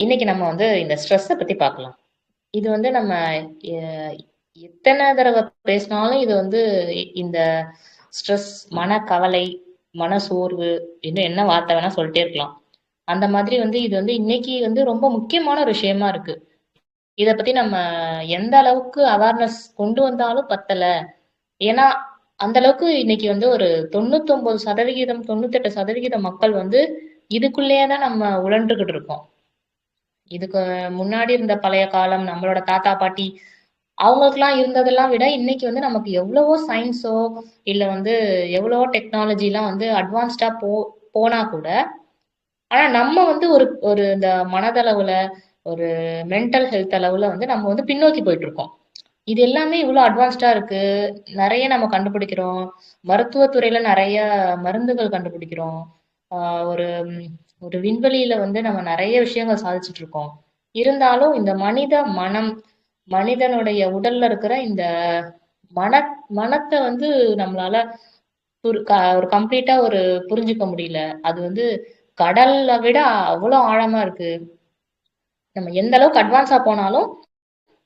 இன்னைக்கு நம்ம வந்து இந்த ஸ்ட்ரெஸ்ஸ பத்தி பார்க்கலாம். இது வந்து நம்ம எ எத்தன தடவ பேசினாலும் இது வந்து இந்த ஸ்ட்ரெஸ், மனக்கவலை, மனசோர்வு இன்னும் என்ன வார்த்தை வேணா சொல்ட்டே இருக்கலாம். அந்த மாதிரி வந்து இது வந்து இன்னைக்கு வந்து ரொம்ப முக்கியமான ஒரு விஷயமா இருக்கு. இத பத்தி நம்ம எந்த அளவுக்கு அவேர்னஸ் கொண்டு வந்தாலும் பத்தல. ஏன்னா, அந்த அளவுக்கு இன்னைக்கு வந்து ஒரு 99% 98% மக்கள் வந்து இதுக்குள்ளேயே தான் நம்ம உழன்றுகிட்டு இருக்கோம். இதுக்கு முன்னாடி இருந்த பழைய காலம், நம்மளோட தாத்தா, பாட்டி அவங்களுக்கெல்லாம் இருந்ததெல்லாம் விட, இன்னைக்கு வந்து நமக்கு எவ்வளவோ சயின்ஸோ, இல்ல வந்து எவ்வளவோ டெக்னாலஜிலாம் வந்து அட்வான்ஸ்டா போனா கூட, ஆனா நம்ம வந்து ஒரு ஒரு இந்த மனதளவுல, ஒரு மென்டல் ஹெல்த் அளவுல வந்து நம்ம வந்து பின்னோக்கி போயிட்டுருக்கோம். இது எல்லாமே இவ்ளோ அட்வான்ஸ்டா இருக்கு. நெறைய நம்ம கண்டுபிடிக்கிறோம். மருத்துவத் துறையில நெறைய மருந்துகள் கண்டுபிடிக்கிறோம். ஆ ஒரு ஒரு விண்வெளியில வந்து நம்ம நெறைய விஷயங்கள் சாதிச்சுட்டு இருக்கோம். இருந்தாலும் இந்த மனித மனம், மனிதனுடைய உடல்ல இருக்கிற இந்த மன மனத்த வந்து நம்மளால ஒரு கம்ப்ளீட்டா ஒரு புரிஞ்சுக்க முடியல. அது வந்து கடல்ல விட அவ்வளோ ஆழமா இருக்கு. நம்ம எந்த அளவுக்கு அட்வான்ஸா போனாலும்,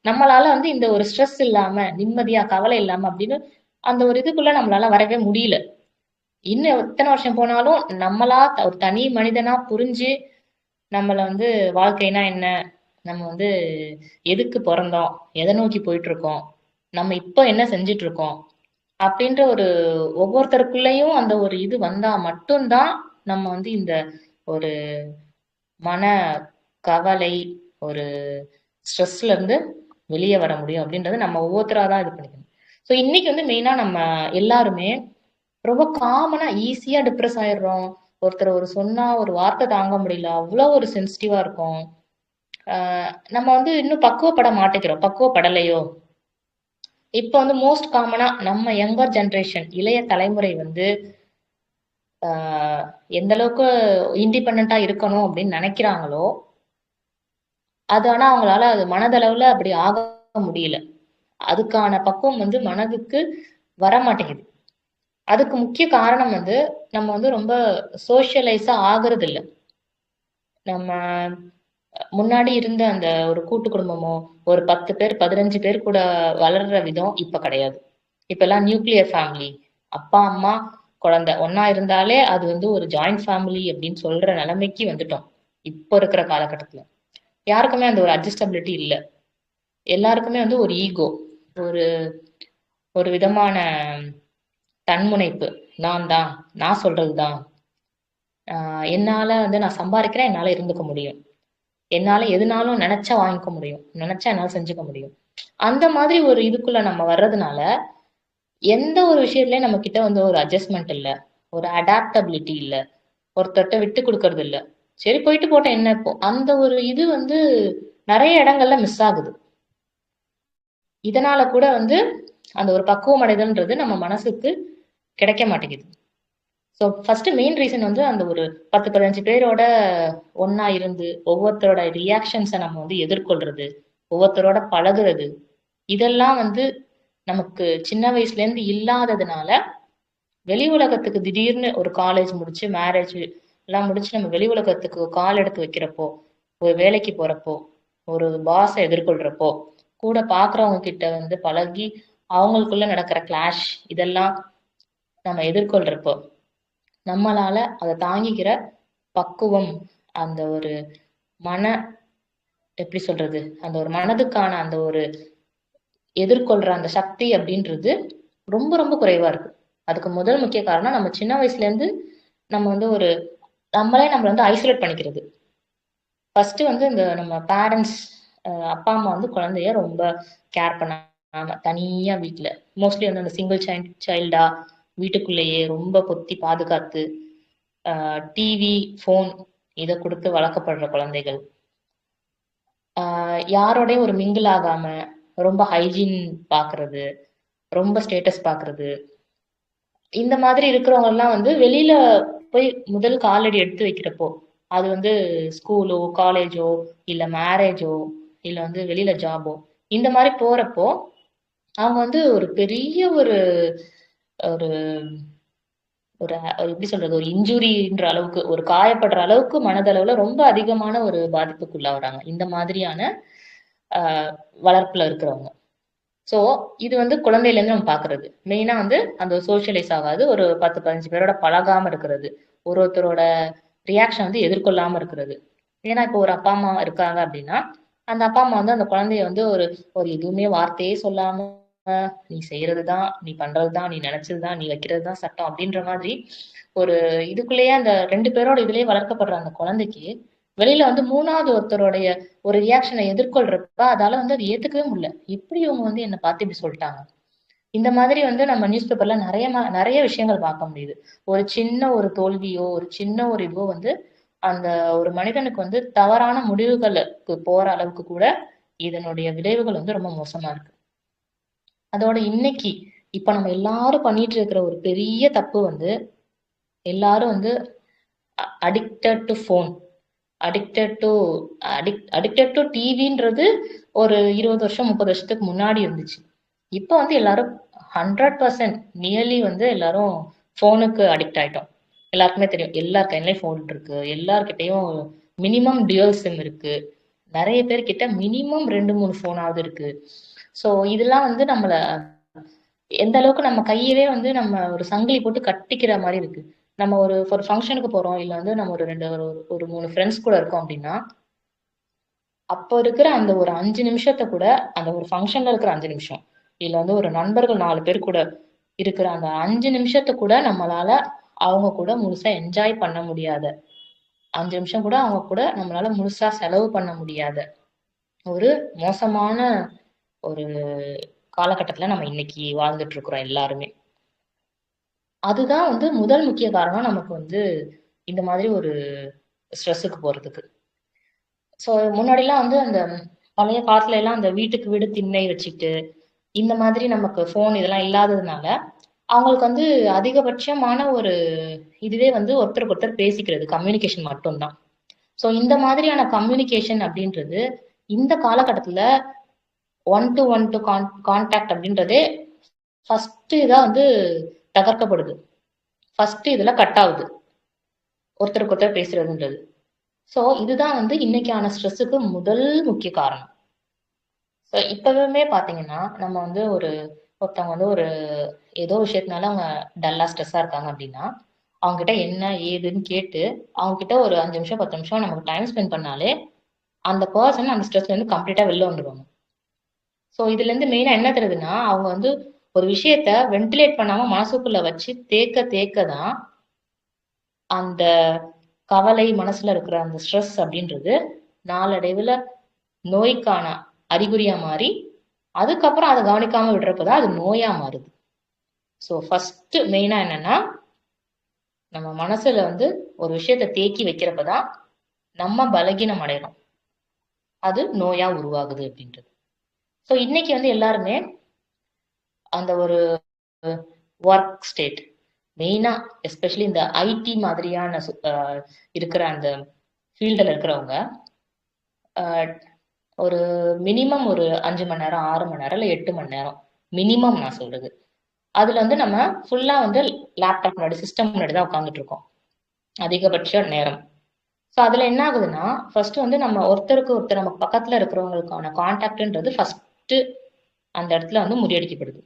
நம்மளால வந்து இந்த ஒரு ஸ்ட்ரெஸ் இல்லாம, நிம்மதியா, கவலை இல்லாம அப்படின்னு அந்த ஒரு இதுக்குள்ள நம்மளால வரவே முடியல. இன்னும் எத்தன வருஷம் போனாலும், நம்மளா ஒரு தனி மனிதனா புரிஞ்சு, நம்மள வந்து வாழ்க்கைனா என்ன? நம்ம வந்து எதுக்கு பொறந்தோம்? எத நோக்கி போயிட்டுருக்கோம்? நம்ம இப்போ என்ன செஞ்சுட்டு இருக்கோம்? அப்படின்ற ஒரு ஒவ்வொருத்தருக்குள்ளயும் அந்த ஒரு இது வந்தா மட்டும் தான், நம்ம வந்து இந்த ஒரு மன கவலை, ஒரு ஸ்ட்ரெஸ்ல இருந்து வெளிய வர முடியும் அப்படின்றது நம்ம ஒவ்வொருத்தரா தான் இது பண்ணிக்கணும். ஸோ இன்னைக்கு வந்து மெயினா நம்ம எல்லாருமே ரொம்ப காமனா ஈஸியா டிப்ரஸ் ஆயிடுறோம். ஒருத்தர் ஒரு சொன்னா ஒரு வார்த்தை தாங்க முடியல. அவ்ளோ ஒரு சென்சிட்டிவா இருக்கோம். ஆ நம்ம வந்து இன்னும் பக்குவப்பட மாட்டேங்கிறோம். பக்குவப்படலையோ! இப்ப வந்து மோஸ்ட் காமனா நம்ம யங்கர் ஜெனரேஷன் இளைய தலைமுறை வந்து ஆ எந்த அளவுக்கு இண்டிபெண்டன்ட்டா இருக்கணும் அப்படின்னு நெனைக்கிறாங்களோ, அது ஆனா அவங்களால அது மனதளவுல அப்படி ஆக முடியல. அதுக்கான பக்குவம் வந்து மனதுக்கு வரமாட்டேங்குது. அதுக்கு முக்கிய காரணம் வந்து, நம்ம வந்து ரொம்ப சோஷியலைஸா ஆகுறதில்ல. நம்ம முன்னாடி இருந்த அந்த ஒரு கூட்டு குடும்பமோ, ஒரு 10 பேர், 15 பேர் கூட வளர்ற விதம் இப்ப கிடையாது. இப்பல்லாம் நியூக்ளியர் ஃபேமிலி. அப்பா, அம்மா, குழந்தை ஒண்ணா இருந்தாலே அது வந்து ஒரு ஜாயிண்ட் ஃபேமிலி அப்படின்னு சொல்ற நிலைமைக்கு வந்துட்டோம். இப்ப இருக்கிற காலகட்டத்துல. யாருக்குமே அந்த ஒரு அட்ஜஸ்டபிலிட்டி இல்ல. எல்லாருக்குமே வந்து ஒரு ஈகோ. ஒரு ஒரு விதமான தன்முனைப்பு. நான் தான், நான் சொல்றது தான். என்னால வந்து நான் சம்பாரிக்கிறேன், என்னால இருந்துக்க முடியும். என்னால எதுனாலும் நெனச்சா வாங்கிக்க முடியும். நெனச்சா என்னால செஞ்சுக்க முடியும். அந்த மாதிரி ஒரு இதுக்குள்ள நம்ம வர்றதுனால, எந்த ஒரு விஷயத்துலயும் நம்ம கிட்ட வந்து ஒரு அட்ஜஸ்ட்மென்ட் இல்ல. ஒரு அடாப்டபிலிட்டி இல்ல. ஒருத்தர்ட்ட விட்டு குடுக்கறது இல்ல. சரி போயிட்டு போட்டும் என்ன இப்போ? அந்த ஒரு இது வந்து நெறைய இடங்கள்ல மிஸ் ஆகுது. இதனால கூட வந்து அந்த ஒரு பக்குவம் அடைதல்ன்றது நம்ம மனசுக்கு கிடைக்க மாட்டேங்குது. ஸோ ஃபர்ஸ்ட் மெயின் ரீசன் வந்து அந்த ஒரு 10, 15 பேரோட ஒண்ணா இருந்து, ஒவ்வொருத்தரோட ரியாக்ஷன்ஸ நம்ம வந்து எதிர்கொள்றது, ஒவ்வொருத்தரோட பழகுறது, இதெல்லாம் வந்து நமக்கு சின்ன வயசுலேருந்து இல்லாததுனால, வெளி உலகத்துக்கு திடீர்னு ஒரு காலேஜ் முடிச்சு, மேரேஜ் எல்லாம் முடிச்சு நம்ம வெளி உலகத்துக்கு கால் எடுத்து வைக்கிறப்போ, ஒரு வேலைக்கு போறப்போ, ஒரு பாஸ எதிர்கொள்றப்போ, கூட பார்க்குறவங்க கிட்ட வந்து பழகி, அவங்களுக்குள்ள நடக்கிற கிளாஷ் இதெல்லாம் நம்ம எதிர்கொள்றப்போ, நம்மளால அத தாங்கிக்கிற பக்குவம், அந்த ஒரு மன எப்படி சொல்றது? அந்த ஒரு மனதுக்கான அந்த ஒரு எதிர்கொள்ற அந்த சக்தி அப்படின்றது ரொம்ப, ரொம்ப குறைவா இருக்கு. அதுக்கு முதல் முக்கிய காரணம் நம்ம சின்ன வயசுலேருந்து நம்ம வந்து ஒரு நம்மளே நம்மள வந்து ஐசோலேட் பண்ணிக்கிறது. ஃபர்ஸ்ட்டு வந்து இந்த நம்ம பேரண்ட்ஸ் அப்பா, அம்மா வந்து குழந்தைய ரொம்ப கேர் பண்ணாம, தனியா வீட்ல மோஸ்ட்லி வந்து அந்த சிங்கிள் சைல்டா வீட்டுக்குள்ளேயே ரொம்ப பொத்தி பாதுகாத்து, டிவி, ஃபோன் இத குடுத்து வளர்க்கப்படுற குழந்தைகள். யாரோடையும் ஒரு மிங்கிள் ஆகாம, ரொம்ப ஹைஜீன் பாக்குறது, ரொம்ப ஸ்டேட்டஸ் பாக்குறது, இந்த மாதிரி இருக்கிறவங்கலாம் வந்து வெளியில போய் முதல் காலடி எடுத்து வைக்கிறப்போ, அது வந்து ஸ்கூலோ, காலேஜோ, இல்ல மேரேஜோ, இல்ல வந்து வெளியில ஜாபோ, இந்த மாரி போறப்போ, அவங்க வந்து ஒரு பெரிய ஒரு ஒரு எப்படி சொல்றது, ஒரு இன்ஜுரின்ற அளவுக்கு, ஒரு காயப்படுற அளவுக்கு மனதளவுல ரொம்ப அதிகமான ஒரு பாதிப்புக்குள்ளாகுறாங்க இந்த மாதிரியான ஆஹ் வளர்ப்புல இருக்கிறவங்க. சோ இது வந்து குழந்தையில இருந்து நம்ம பாக்குறது. மெயினா வந்து அந்த சோஷியலைஸ் ஆகாது, ஒரு 10 15 பேரோட பழகாம இருக்கிறது, ஒருத்தரோட ரியாக்ஷன் வந்து எதிர்கொள்ளாம இருக்கிறது. ஏன்னா இப்போ ஒரு அப்பா அம்மா இருக்காங்க அப்படின்னா, அந்த அப்பா அம்மா வந்து அந்த குழந்தைய வந்து ஒரு ஒரு எதுவுமே வார்த்தையே சொல்லாம, நீ செய்யறதுதான், நீ பண்றதுதான், நீ நினைச்சதுதான், நீ வைக்கிறதுதான் சட்டம் அப்படின்ற மாதிரி ஒரு இதுக்குள்ளேயே அந்த 2 பேரோட இதுலயே வளர்க்கப்படுற அந்த குழந்தைக்கு வெளியில வந்து மூணாவது ஒருத்தருடைய ஒரு ரியாக்ஷனை எதிர்கொள்றப்ப அதால வந்து அது ஏத்துக்கவே முடியல. எப்படி இவங்க வந்து என்ன பார்த்து இப்படி சொல்லிட்டாங்க? இந்த மாதிரி வந்து நம்ம நியூஸ் பேப்பர்ல நிறைய விஷயங்கள் பார்க்க முடியுது. ஒரு சின்ன ஒரு தோல்வியோ, ஒரு சின்ன ஒரு இதுவோ வந்து அந்த ஒரு மனிதனுக்கு வந்து தவறான முடிவுகளுக்கு போற அளவுக்கு கூட இதனுடைய விளைவுகள் வந்து ரொம்ப மோசமா இருக்கு. அதோட இன்னைக்கு இப்ப நம்ம எல்லாரும் பண்ணிட்டு இருக்கிற ஒரு பெரிய தப்பு வந்து எல்லாரும் வந்து addicted to phone, addicted to addicted to டிவின்றது ஒரு 20 வருஷம் 30 வருஷத்துக்கு முன்னாடி இருந்துச்சு. இப்ப வந்து எல்லாரும் 100% நியர்லி வந்து எல்லாரும் ஃபோனுக்கு அடிக்ட் ஆயிட்டோம். எல்லாருக்குமே தெரியும். எல்லார் கையிலயும் ஃபோன் இருக்கு. எல்லார்கிட்டயும் மினிமம் டியூயல் சிம் இருக்கு. நிறைய பேர் கிட்ட மினிமம் 2 3 ஃபோனாவது இருக்கு. சோ இதெல்லாம் வந்து நம்மள எந்த அளவுக்கு நம்ம கையவே வந்து நம்ம ஒரு சங்கிலி போட்டு கட்டிக்கிற மாதிரி இருக்கு. நம்ம ஒரு ஃபங்க்ஷனுக்கு போறோம், இல்ல வந்து நம்ம ஒரு ரெண்டு ஒரு 3 ஃப்ரெண்ட்ஸ் கூட இருக்கோம் அப்படின்னா, அப்ப இருக்கிற அந்த ஒரு 5 நிமிஷத்தை கூட, அந்த ஒரு ஃபங்க்ஷன்ல இருக்கிற 5 நிமிஷம், இல்ல வந்து ஒரு நண்பர்கள் 4 பேர் கூட இருக்கிற அந்த 5 நிமிஷத்தை கூட நம்மளால அவங்க கூட முழுசா என்ஜாய் பண்ண முடியாத, 5 நிமிஷம் கூட அவங்க கூட நம்மளால முழுசா செலவு பண்ண முடியாத ஒரு மோசமான ஒரு காலகட்டத்துல நம்ம இன்னைக்கு வாழ்ந்துட்டு இருக்கிறோம் எல்லாருமே. அதுதான் வந்து முதல் முக்கிய காரணம் நமக்கு வந்து இந்த மாதிரி ஒரு ஸ்ட்ரெஸ்ஸுக்கு போறதுக்கு. சோ முன்னாடிலாம் வந்து அந்த பழைய காலத்துல எல்லாம் அந்த வீட்டுக்கு வீடு திண்ணை வச்சுட்டு இந்த மாதிரி நமக்கு ஃபோன் இதெல்லாம் இல்லாததுனால அவங்களுக்கு வந்து அதிகபட்சமான ஒரு இதுவே வந்து ஒருத்தருக்கு ஒருத்தர் பேசிக்கிறது, கம்யூனிகேஷன் மட்டும்தான். சோ இந்த மாதிரியான கம்யூனிகேஷன் அப்படின்றது இந்த காலகட்டத்துல one to one to contact அப்படின்றதே ஃபர்ஸ்ட் இதா வந்து தகர்க்கப்படுது. ஃபர்ஸ்ட் இதுல கட் ஆகுது ஒருத்தருக்கு ஒருத்தர் பேசுறதுன்றது. சோ இதுதான் வந்து இன்னைக்கான ஸ்ட்ரெஸ்ஸுக்கு முதல் முக்கிய காரணம். ஸோ இப்பவுமே பாத்தீங்கன்னா நம்ம வந்து ஒருத்தவங்க வந்து ஏதோ விஷயத்தினால அவங்க டல்லா ஸ்ட்ரெஸ்ஸா இருக்காங்க அப்படின்னா, அவங்க கிட்ட என்ன ஏதுன்னு கேட்டு அவங்க கிட்ட ஒரு 5 நிமிஷம் 10 நிமிஷம் நமக்கு டைம் ஸ்பெண்ட் பண்ணாலே அந்த பர்சன் அந்த ஸ்ட்ரெஸ்ல இருந்து கம்ப்ளீட்டா வெளில வந்துருவாங்க. ஸோ இதுல இருந்து மெயினா என்ன தெரியுதுன்னா, அவங்க வந்து ஒரு விஷயத்த வென்டிலேட் பண்ணாம மனசுக்குள்ள வச்சு தேக்க தேக்க தான் அந்த கவலை மனசுல இருக்கிற அந்த ஸ்ட்ரெஸ் அப்படின்றது நாளடைவுல நோய்க்கான அறிகுறியா மாறி, அதுக்கப்புறம் அதை கவனிக்காம விடுறப்பதான் அது நோயா மாறுது. ஸோ ஃபர்ஸ்ட் மெயினா என்னன்னா, நம்ம மனசுல வந்து ஒரு விஷயத்த தேக்கி வைக்கிறப்பதான் நம்ம பலகீனம் அடையறோம். அது நோயா உருவாகுது அப்படின்றது. ஸோ இன்னைக்கு வந்து எல்லாருமே அந்த ஒரு ஒர்க் ஸ்டேட், மெயினா எஸ்பெஷலி இந்த ஐடி மாதிரியான இருக்கிற அந்த ஃபீல்டில் இருக்கிறவங்க ஒரு மினிமம் ஒரு 5 மணி நேரம் 6 மணி நேரம் இல்லை 8 மணி நேரம் மினிமம் நான் சொல்றது. அதுல வந்து நம்ம ஃபுல்லா வந்து லேப்டாப் முன்னாடி சிஸ்டம் முன்னாடி தான் உட்காந்துட்டு இருக்கோம் அதிகபட்ச நேரம். ஸோ அதுல என்ன ஆகுதுன்னா, ஃபர்ஸ்ட் வந்து நம்ம ஒருத்தருக்கு ஒருத்தர் நம்ம பக்கத்துல இருக்கிறவங்களுக்கான கான்டாக்ட்ன்றது ஃபர்ஸ்ட் அந்த இடத்துல வந்து முறியடிக்கப்படுது.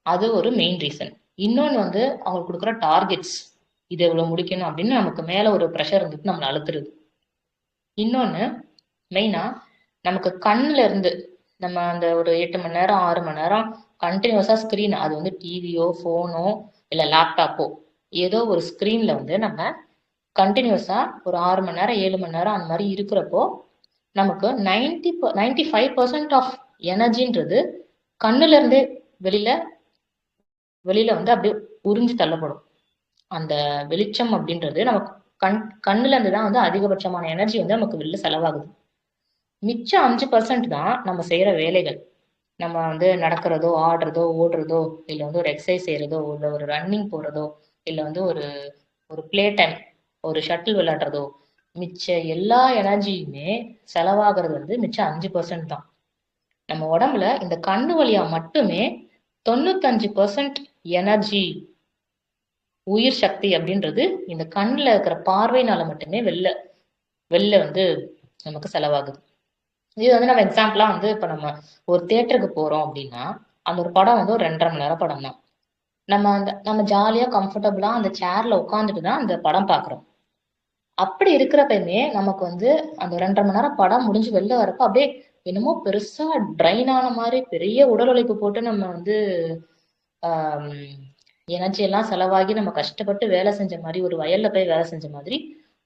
அது ஒரு மெயின் ரீசன். இன்னொன்னு வந்து அவங்களுக்கு கொடுக்குற டார்கெட்ஸ், இது எவ்வளவு முடிக்கணும் அப்படின்னு நமக்கு மேல ஒரு ப்ரெஷர் இருந்துட்டு நம்மளை அழுத்துறது. இன்னொன்னு மெயினா நமக்கு கண்ணுல இருந்து நம்ம அந்த ஒரு 8 மணி நேரம் 6 மணி நேரம் கண்டினியூஸா ஸ்கிரீன், அது வந்து டிவியோ போனோ இல்ல லேப்டாப்போ ஏதோ ஒரு ஸ்கிரீன்ல வந்து நம்ம கண்டினியூஸா ஒரு 6 மணி நேரம் 7 மணி நேரம் அந்த மாதிரி இருக்கிறப்போ நமக்கு 95% ஆஃப் எனர்ஜின்றது கண்ணுல இருந்தே வெளியில வெளியில வந்து அப்படியே உறிஞ்சு தள்ளப்படும். அந்த வெளிச்சம் அப்படின்றது நமக்கு கண்ணுல இருந்து தான் வந்து அதிகபட்சமான எனர்ஜி வந்து நமக்கு வெளில செலவாகுது. மிச்சம் 5% தான் நம்ம செய்யற வேலைகள். நம்ம வந்து நடக்கிறதோ ஆடுறதோ ஓடுறதோ இல்ல வந்து ஒரு எக்ஸசைஸ் செய்யறதோ இல்ல ஒரு ரன்னிங் போறதோ இல்ல வந்து ஒரு ஒரு பிளே டைம் ஒரு ஷட்டில் விளையாடுறதோ, மிச்ச எல்லா எனர்ஜியுமே செலவாகிறது வந்து மிச்சம் 5% தான். நம்ம உடம்புல இந்த கண்ணு வழியா மட்டுமே 95% எனர்ஜி உயிர் சக்தி அப்படின்றது இந்த கண்ணுல இருக்கிற பார்வையினால மட்டுமே வெளில வெளில வந்து நமக்கு செலவாகுது. இது வந்து நம்ம எக்ஸாம்பிளா வந்து இப்ப நம்ம ஒரு தியேட்டருக்கு போறோம் அப்படின்னா, அந்த ஒரு படம் வந்து ஒரு 2:30 மணி நேரம் படம் தான். நம்ம ஜாலியா கம்ஃபர்டபுளா அந்த சேர்ல உட்காந்துட்டு தான் அந்த படம் பார்க்குறோம். அப்படி இருக்கிறப்பயுமே நமக்கு வந்து அந்த 2:30 மணி நேரம் படம் முடிஞ்சு வெளில வரப்ப அப்படியே என்னமோ பெருசா ட்ரைன் ஆன மாரி பெரிய உடல் உழைப்பு போட்டு நம்ம வந்து ஆம், எனர்ஜி எல்லாம் செலவாகி நம்ம கஷ்டப்பட்டு வேலை செஞ்ச மாதிரி ஒரு வயல்ல போய் வேலை செஞ்ச மாதிரி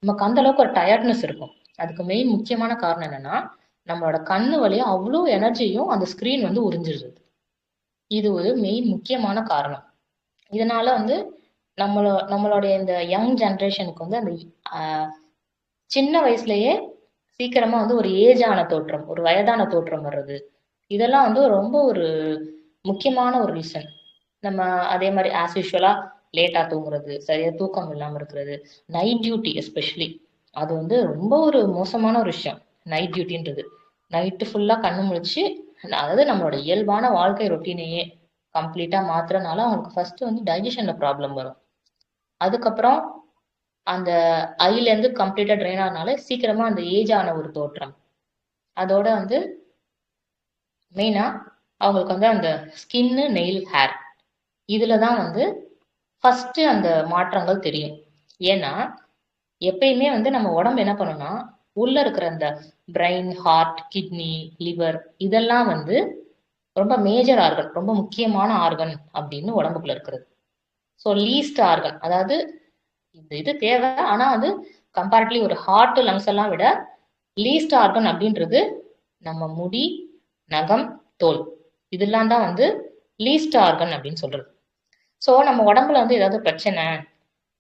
நமக்கு அந்த அளவுக்கு ஒரு டயர்ட்னஸ் இருக்கும். அதுக்கு மெயின் முக்கியமான காரணம் என்னன்னா நம்மளோட கண்ணு வழியா அவ்வளோ எனர்ஜியும் அந்த ஸ்கிரீன் வந்து உறிஞ்சிடுது. இது ஒரு மெயின் முக்கியமான காரணம். இதனால வந்து நம்மளுடைய இந்த யங் ஜெனரேஷனுக்கு வந்து அந்த ஆஹ், சின்ன வயசுலயே சீக்கிரமா வந்து ஒரு ஏஜ் ஆன தோற்றம், ஒரு வயதான தோற்றம் வர்றது, இதெல்லாம் வந்து ரொம்ப ஒரு முக்கியமான ஒரு ரீசன். நம்ம அதே மாதிரி ஆஸ் யூஷுவலா லேட்டா தூங்குறது, சரியா தூக்கம் இல்லாம இருக்கிறது, நைட் டியூட்டி எஸ்பெஷலி அது வந்து ரொம்ப ஒரு மோசமான ஒரு விஷயம். நைட் டியூட்டின்றது நைட்டு ஃபுல்லா கண்ணு முழிச்சு, அதாவது நம்மளோட இயல்பான வாழ்க்கை ரொட்டீனையே கம்ப்ளீட்டா மாத்துறதுனால அவங்களுக்கு ஃபர்ஸ்ட் வந்து டைஜஷன்ல ப்ராப்ளம் வரும். அதுக்கப்புறம் அந்த ஐல இருந்து கம்ப்ளீட்டா ட்ரெயின் ஆனால சீக்கிரமா அந்த ஏஜ் ஆன ஒரு தோற்றம். அதோட வந்து மெயினா அவங்களுக்கு வந்து அந்த ஸ்கின்னு, நெயில், ஹேர் இதுல தான் வந்து ஃபர்ஸ்ட் அந்த மாற்றங்கள் தெரியும். ஏன்னா எப்பயுமே வந்து நம்ம உடம்பு என்ன பண்ணும்னா உள்ள இருக்கிற அந்த பிரெயின், ஹார்ட், கிட்னி, லிவர் இதெல்லாம் வந்து ரொம்ப மேஜர் ஆர்கன், ரொம்ப முக்கியமான ஆர்கன் அப்படின்னு உடம்புக்குள்ள இருக்கிறது. ஸோ லீஸ்ட் ஆர்கன், அதாவது இது தேவை ஆனா வந்து கம்பேரிட்டிவ்லி ஒரு ஹார்ட், லங்ஸ் எல்லாம் விட லீஸ்ட் ஆர்கன் அப்படின்றது நம்ம முடி, நகம், தோல் இதெல்லாம் தான் வந்து லீஸ்ட் ஆர்கன் அப்படின்னு சொல்றது. ஸோ நம்ம உடம்புல வந்து ஏதாவது பிரச்சனை,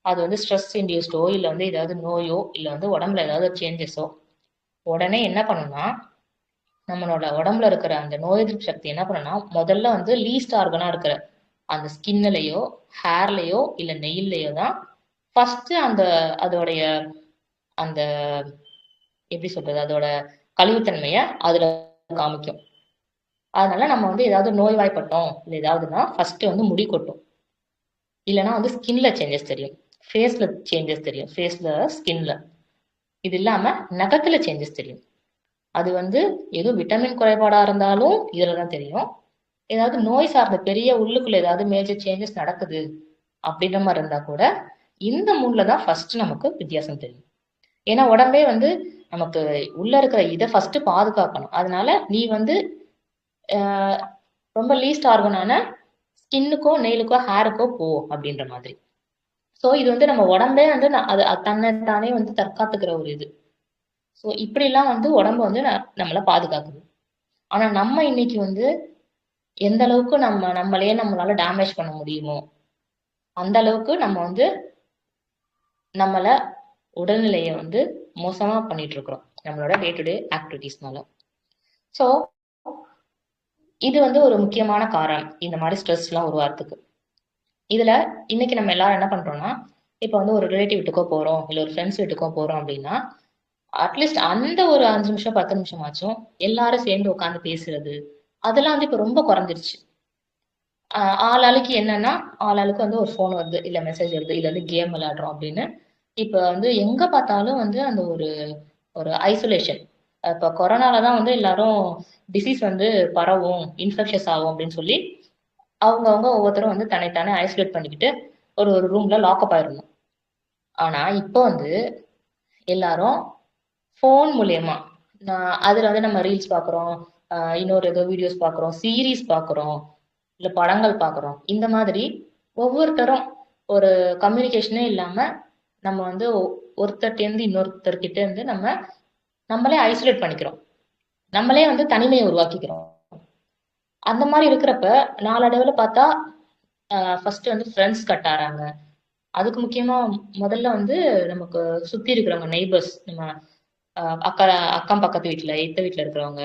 அது வந்து ஸ்ட்ரெஸ் இன்டியூஸ்டோ இல்லை வந்து ஏதாவது நோயோ இல்லை வந்து உடம்புல ஏதாவது சேஞ்சஸோ உடனே என்ன பண்ணும்னா நம்மளோட உடம்புல இருக்கிற அந்த நோய் எதிர்ப்பு சக்தி என்ன பண்ணும்னா முதல்ல வந்து லீஸ்ட் ஆர்கனா இருக்கிற அந்த ஸ்கின்லயோ, ஹேர்லயோ இல்லை நெயில்லையோ தான் ஃபர்ஸ்ட் அந்த அதோடைய அந்த எப்படி சொல்றது அதோட கழிவுத்தன்மையை அதுல காமிக்கும். அதனால நம்ம வந்து ஏதாவது நோய்வாய்ப்பட்டோம் இல்லை ஏதாவதுன்னா ஃபர்ஸ்ட் வந்து முடி கொட்டும், இல்லைன்னா வந்து ஸ்கின்ல சேஞ்சஸ் தெரியும், ஃபேஸ்ல சேஞ்சஸ் தெரியும், ஃபேஸ்ல ஸ்கின்ல. இது இல்லாம நகத்துல சேஞ்சஸ் தெரியும். அது வந்து ஏதோ விட்டமின் குறைபாடா இருந்தாலும் இதுல தான் தெரியும். ஏதாவது நோய் சார்ந்த பெரிய உள்ளுக்குள்ள ஏதாவது மேஜர் சேஞ்சஸ் நடக்குது அப்படின்ற மாதிரி இருந்தா கூட இந்த மூணுல தான் ஃபர்ஸ்ட் நமக்கு வித்தியாசம் தெரியும். ஏன்னா உடம்பே வந்து நமக்கு உள்ள இருக்கிற இதை ஃபர்ஸ்ட் பாதுகாக்கணும். அதனால நீ வந்து ஆஹ், ரொம்ப லீஸ்ட் ஆர்கனான ஸ்கின்னுக்கோ, நெயிலுக்கோ, ஹேருக்கோ போ அப்படின்ற மாதிரி. ஸோ இது வந்து நம்ம உடம்பே வந்து அது தன்னை தானே வந்து தற்காத்துக்கிற ஒரு இது. ஸோ இப்படிலாம் வந்து உடம்பு வந்து நம்மளை பாதுகாக்குது. ஆனா நம்ம இன்னைக்கு வந்து எந்த அளவுக்கு நம்மளையே நம்மளால டேமேஜ் பண்ண முடியுமோ அந்த அளவுக்கு நம்ம வந்து நம்மள உடல்நிலையை வந்து மோசமா பண்ணிட்டு இருக்கிறோம் நம்மளோட டே டு டே ஆக்டிவிட்டிஸ்னால. ஸோ இது வந்து ஒரு முக்கியமான காரணம் இந்த மாதிரி ஸ்ட்ரெஸ் எல்லாம் உருவாகிறதுக்கு. இதுல இன்னைக்கு நம்ம எல்லாரும் என்ன பண்றோம்னா இப்போ வந்து ஒரு ரிலேட்டிவ் வீட்டுக்கோ போறோம் இல்லை ஒரு ஃப்ரெண்ட்ஸ் வீட்டுக்கோ போறோம் அப்படின்னா அட்லீஸ்ட் அந்த ஒரு 5 நிமிஷம் 10 நிமிஷமாச்சும் எல்லாரும் சேர்ந்து உட்காந்து பேசுறது அதெல்லாம் வந்து இப்ப ரொம்ப குறைஞ்சிருச்சு. ஆளாளுக்கு என்னன்னா ஆளாளுக்கு வந்து ஒரு ஃபோன் வருது இல்ல மெசேஜ் வருது இல்ல வந்து கேம் விளையாடுறோம் அப்படின்னு இப்ப வந்து எங்க பார்த்தாலும் வந்து அந்த ஒரு ஒரு ஐசோலேஷன். இப்ப கொரோனால தான் வந்து எல்லாரும் டிசீஸ் வந்து பரவும், இன்ஃபெக்ஷஸ் ஆகும் அப்படின்னு சொல்லி அவங்கவங்க ஒவ்வொருத்தரும் வந்து தன்னைத்தானே ஐசோலேட் பண்ணிக்கிட்டு ஒரு ஒரு ரூம்ல லாக்அப் ஆயிருந்தோம். ஆனா இப்போ வந்து எல்லாரும் ஃபோன் மூலியமா அதுல வந்து நம்ம ரீல்ஸ் பார்க்குறோம், இன்னொரு ஏதோ வீடியோஸ் பார்க்குறோம், சீரீஸ் பார்க்குறோம், இல்ல படங்கள் பார்க்குறோம். இந்த மாதிரி ஒவ்வொருத்தரும் ஒரு கம்யூனிகேஷனே இல்லாம நம்ம வந்து ஒருத்தர்ட்டேருந்து இன்னொருத்தர்கிட்ட இருந்து நம்மளே ஐசோலேட் பண்ணிக்கிறோம். நம்மளே வந்து தனிமையை உருவாக்கிக்கிறோம். அந்த மாதிரி இருக்கிறப்ப நாளடைவுல பார்த்தா ஃபர்ஸ்ட் வந்து ஃப்ரெண்ட்ஸ் கட் ஆறாங்க. அதுக்கு முக்கியமா முதல்ல வந்து நமக்கு சுத்தி இருக்கிறவங்க நெய்பர்ஸ், நம்ம அக்கா அக்கம் பக்கத்து வீட்டுல எத்த வீட்டுல இருக்கிறவங்க,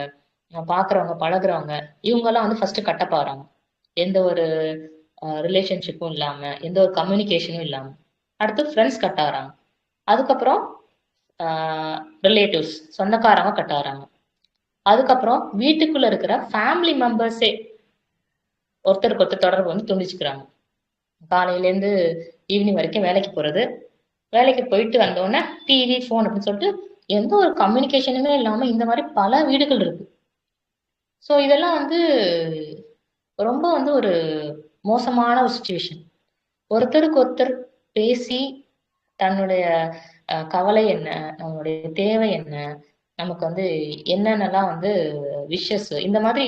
பாக்குறவங்க பழகுறவங்க, இவங்க எல்லாம் வந்து ஃபர்ஸ்ட் கட்டப் ஆறாங்க. எந்த ஒரு ரிலேஷன்ஷிப்பும் இல்லாம எந்த ஒரு கம்யூனிகேஷனும் இல்லாம. அடுத்து ஃப்ரெண்ட்ஸ் கட் ஆறாங்க. அதுக்கப்புறம் ரிலேட்டிவ்ஸ் சொந்தக்காரங்க கட் ஆறாங்க. அதுக்கப்புறம் வீட்டுக்குள்ள இருக்கிற ஃபேமிலி மெம்பர்ஸே ஒருத்தருக்கு ஒருத்தர் தொடர்பு வந்து துண்டிச்சுக்கிறாங்க. காலையிலேருந்து ஈவினிங் வரைக்கும் வேலைக்கு போறது. வேலைக்கு போயிட்டு வந்தோடனே டிவி, ஃபோன் அப்படின்னு சொல்லிட்டு எந்த ஒரு கம்யூனிகேஷனுமே இல்லாம இந்த மாதிரி பல வீடுகள் இருக்கு. ஸோ இதெல்லாம் வந்து ரொம்ப வந்து ஒரு மோசமான ஒரு சுச்சுவேஷன். ஒருத்தருக்கு ஒருத்தர் பேசி தன்னுடைய கவலை என்ன, நம்மளுடைய தேவை என்ன, நமக்கு வந்து என்னென்னலாம் வந்து விஷஸ் இந்த மாதிரி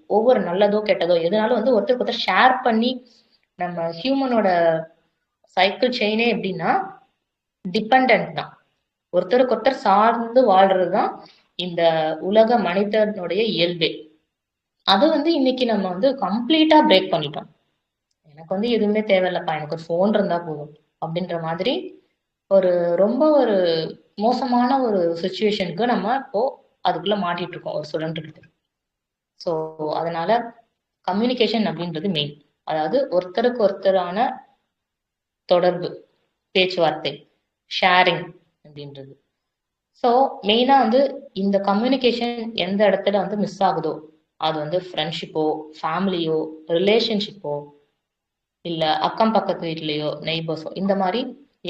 ஒவ்வொரு நல்லதோ கெட்டதோ எதுனாலும் வந்து ஒருத்தருக்கு ஒருத்தர் ஷேர் பண்ணி நம்ம ஹியூமனோட சைக்கிள் செயினே எப்படின்னா டிபெண்ட் தான். ஒருத்தருக்கு ஒருத்தர் சார்ந்து வாழ்றது தான் இந்த உலக மனிதனுடைய இயல்பே. அது வந்து இன்னைக்கு நம்ம வந்து கம்ப்ளீட்டா பிரேக் பண்ணிட்டோம். எனக்கு வந்து எதுவுமே தேவையில்லப்பா, எனக்கு ஒரு ஃபோன் இருந்தா போதும் அப்படின்ற மாதிரி ஒரு ரொம்ப ஒரு மோசமான ஒரு சுச்சுவேஷனுக்கு நம்ம இப்போ அதுக்குள்ள மாட்டிட்டு இருக்கோம் ஒரு சுழன்றுகிட்டு. ஸோ அதனால கம்யூனிகேஷன் அப்படின்றது மெயின். அதாவது ஒருத்தருக்கு ஒருத்தரான தொடர்பு, பேச்சுவார்த்தை, ஷேரிங் அப்படின்றது. ஸோ மெயினா வந்து இந்த கம்யூனிகேஷன் எந்த இடத்துல வந்து மிஸ் ஆகுதோ, அது வந்து ஃப்ரெண்ட்ஷிப்போ, ஃபேமிலியோ, ரிலேஷன்ஷிப்போ, இல்ல அக்கம் பக்கத்து வீட்லயோ, நெய்பர்ஸோ இந்த மாதிரி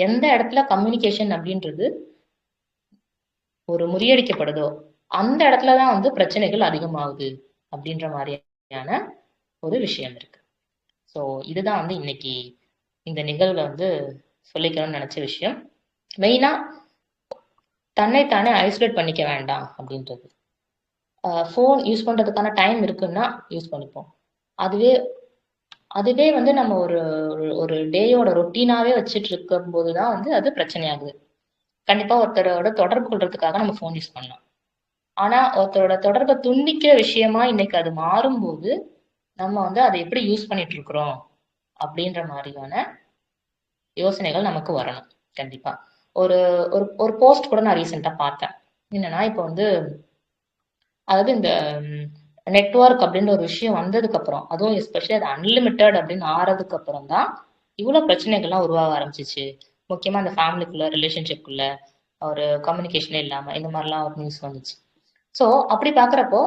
எந்த இடத்துல கம்யூனிகேஷன் அப்படின்றது ஒரு முறியடிக்கப்படுதோ, அந்த இடத்துல தான் வந்து பிரச்சனைகள் அதிகமாகுது அப்படின்ற மாதிரியான ஒரு விஷயம் இருக்கு. ஸோ இதுதான் வந்து இன்னைக்கு இந்த நிகழ்வுல வந்து சொல்லிக்கணும்னு நினைச்ச விஷயம். மெயினா தன்னைத்தானே ஐசோலேட் பண்ணிக்க வேண்டாம் அப்படின்றது. ஃபோன் யூஸ் பண்றதுக்கான டைம் இருக்குன்னா யூஸ் பண்ணிப்போம். அதுவே அதுவே வந்து நம்ம ஒரு ஒரு டேயோட ரொட்டீனாவே வச்சுட்டு இருக்கும் போதுதான் வந்து அது பிரச்சனையாகுது. கண்டிப்பா ஒருத்தரோட தொடர்பு கொள்றதுக்காக நம்ம ஃபோன் யூஸ் பண்ணலாம். ஆனா ஒருத்தரோட தொடர்பை துண்டிக்கிற விஷயமா இன்னைக்கு அது மாறும்போது நம்ம வந்து அதை எப்படி யூஸ் பண்ணிட்டு இருக்கிறோம் அப்படின்ற மாதிரியான யோசனைகள் நமக்கு வரணும். கண்டிப்பா ஒரு ஒரு ஒரு போஸ்ட் கூட நான் ரீசெண்டா பார்த்தேன். என்னன்னா இப்போ வந்து அதாவது இந்த நெட்வொர்க் அப்படின்னு ஒரு விஷயம் வந்ததுக்கு அப்புறம், அதுவும் எஸ்பெஷலி அது அன்லிமிட்டெட் அப்படின்னு ஆறதுக்கு அப்புறம் தான் இவ்வளவு பிரச்சனைகள்லாம் உருவாக ஆரம்பிச்சிச்சு. முக்கியமா அந்த ஃபேமிலிக்குள்ள, ரிலேஷன்ஷிப்குள்ள ஒரு கம்யூனிகேஷனே இல்லாம இந்த மாதிரிலாம் ஒரு நியூஸ் வந்துச்சு. ஸோ அப்படி பாக்குறப்போ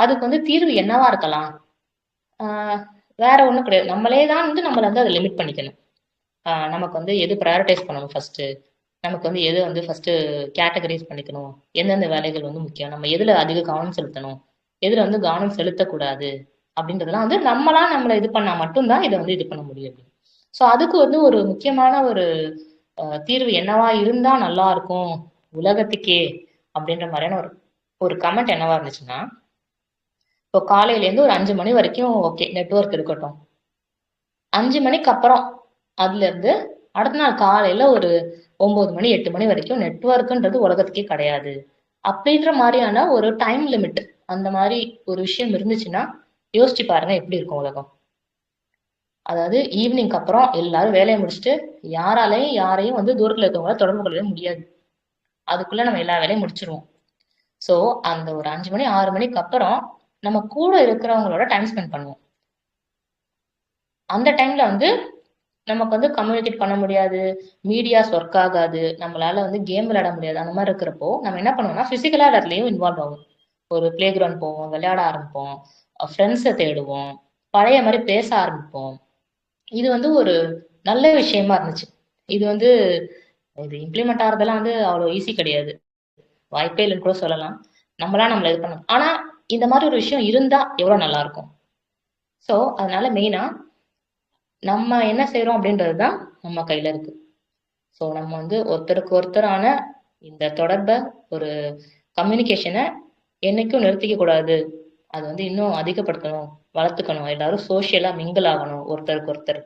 அதுக்கு வந்து தீர்வு என்னவா இருக்கலாம்? ஆஹ் வேற ஒண்ணும் கிடையாது. நம்மளே தான் வந்து நம்மள வந்து அதை லிமிட் பண்ணிக்கணும். நமக்கு வந்து எது ப்ரையாரிட்டைஸ் பண்ணணும் ஃபர்ஸ்ட், நமக்கு வந்து எது வந்து ஃபர்ஸ்ட் கேட்டகரைஸ் பண்ணிக்கணும், எந்தெந்த வேலைகள் வந்து முக்கியம், நம்ம எதுல அதிக கவனம் செலுத்தணும், எதுல வந்து கவனம் செலுத்தக்கூடாது அப்படின்றதெல்லாம் வந்து நம்மளா நம்மளை இது பண்ணா மட்டும்தான் இதை வந்து இது பண்ண முடியும். ஸோ அதுக்கு வந்து ஒரு முக்கியமான ஒரு தீர்வு என்னவா இருந்தா நல்லா இருக்கும் உலகத்துக்கே அப்படின்ற மாதிரியான ஒரு ஒரு கமெண்ட் என்னவா இருந்துச்சுன்னா, இப்போ காலையில இருந்து ஒரு 5 மணி வரைக்கும் ஓகே நெட்வொர்க் இருக்கட்டும், 5 மணிக்கு அப்புறம் அதுல இருந்து அடுத்த நாள் காலையில ஒரு 9 மணி 8 மணி வரைக்கும் நெட்வொர்க்ன்றது உலகத்துக்கே கிடையாது அப்படின்ற மாதிரியான ஒரு டைம் லிமிட் அந்த மாதிரி ஒரு விஷயம் இருந்துச்சுன்னா யோசிச்சு பாருங்க எப்படி இருக்கும் உலகம். அதாவது ஈவினிங்க்கு அப்புறம் எல்லாரும் வேலையை முடிச்சுட்டு யாராலையும் யாரையும் வந்து தூரத்துல இருக்கவங்கள தொடர்பு கொள்ளவே முடியாது. அதுக்குள்ள நம்ம எல்லா வேலையும் முடிச்சிருவோம். சோ அந்த ஒரு 5 மணி 6 மணிக்கு அப்புறம் நம்ம கூட இருக்கிறவங்களோட டைம் ஸ்பெண்ட் பண்ணுவோம். அந்த டைம்ல வந்து நமக்கு வந்து கம்யூனிகேட் பண்ண முடியாது, மீடியாஸ் ஒர்க் ஆகாது, நம்மளால வந்து கேம் விளையாட முடியாது. அந்த மாதிரி இருக்கிறப்போ நம்ம என்ன பண்ணுவோம்னா பிசிக்கலா எல்லாத்துலயும் இன்வால்வ் ஆகும். ஒரு பிளே கிரவுண்ட் போவோம், விளையாட ஆரம்பிப்போம், ஃப்ரெண்ட்ஸை தேடுவோம், பழைய மாதிரி பேச ஆரம்பிப்போம். இது வந்து ஒரு நல்ல விஷயமா இருந்துச்சு. இது வந்து இது இம்ப்ளிமெண்ட் ஆகிறதெல்லாம் வந்து அவ்வளோ ஈஸி கிடையாது. வாய்ப்பே இல்லைன்னு கூட சொல்லலாம். நம்மளா நம்மள இது பண்ணணும். ஆனா இந்த மாதிரி ஒரு விஷயம் இருந்தா எவ்வளவு நல்லா இருக்கும். ஸோ அதனால மெயினா நம்ம என்ன செய்றோம் அப்படின்றதுதான் நம்ம கையில இருக்கு. ஸோ நம்ம வந்து ஒருத்தருக்கு ஒருத்தரான இந்த தொடர்பை, ஒரு கம்யூனிகேஷனை என்னைக்கும் நிறுத்திக்க கூடாது. அது வந்து இன்னும் அதிகப்படுத்தணும், வளர்த்துக்கணும். எல்லாரும் சோசியலா மிங்கிள் ஆகணும் ஒருத்தருக்கு ஒருத்தர்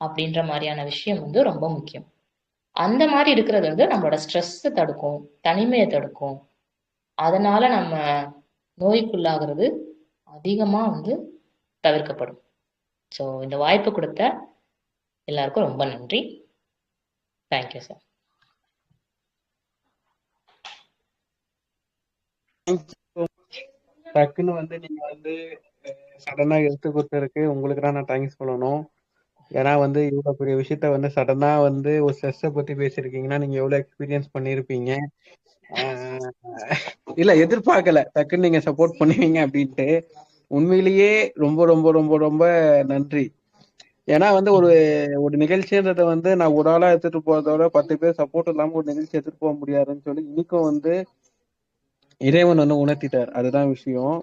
அப்படின்ற மாதிரியான விஷயம் வந்து ரொம்ப முக்கியம். அந்த மாதிரி இருக்கிறது வந்து நம்மளோட ஸ்ட்ரெஸ் தடுக்கும், தனிமையை தடுக்கும். அதனால நம்ம நோய்க்குள்ளாகிறது அதிகமா வந்து தவிர்க்கப்படும். ஸோ இந்த வாய்ப்பு கொடுத்த எல்லாருக்கும் ரொம்ப நன்றி. Thank you sir. டக்குன்னு வந்து நீங்க வந்து சடனா எடுத்து கொடுத்ததுக்கு உங்களுக்கு தான் நான் தேங்க்ஸ் சொல்லணும். ஏன்னா வந்து இவ்வளவு பெரிய விஷயத்த வந்து சடனா வந்து ஒரு ஸ்ட்ரெஸ்ஸை பத்தி பேசியிருக்கீங்கன்னா நீங்க எவ்வளவு எக்ஸ்பீரியன்ஸ் பண்ணிருப்பீங்க. இல்ல எதிர்பார்க்கல டக்குன்னு நீங்க சப்போர்ட் பண்ணுவீங்க அப்படின்ட்டு. உண்மையிலேயே ரொம்ப ரொம்ப ரொம்ப ரொம்ப நன்றி. ஏன்னா வந்து ஒரு ஒரு நிகழ்ச்சின்றத வந்து நான் ஒரு ஆளா எடுத்துட்டு போறதோட 10 பேர் சப்போர்ட் இல்லாம ஒரு நிகழ்ச்சி எடுத்துட்டு போக முடியாதுன்னு சொல்லி இன்னைக்கும் வந்து இறைவன் வந்து உணர்த்திட்டார். அதுதான் விஷயம்.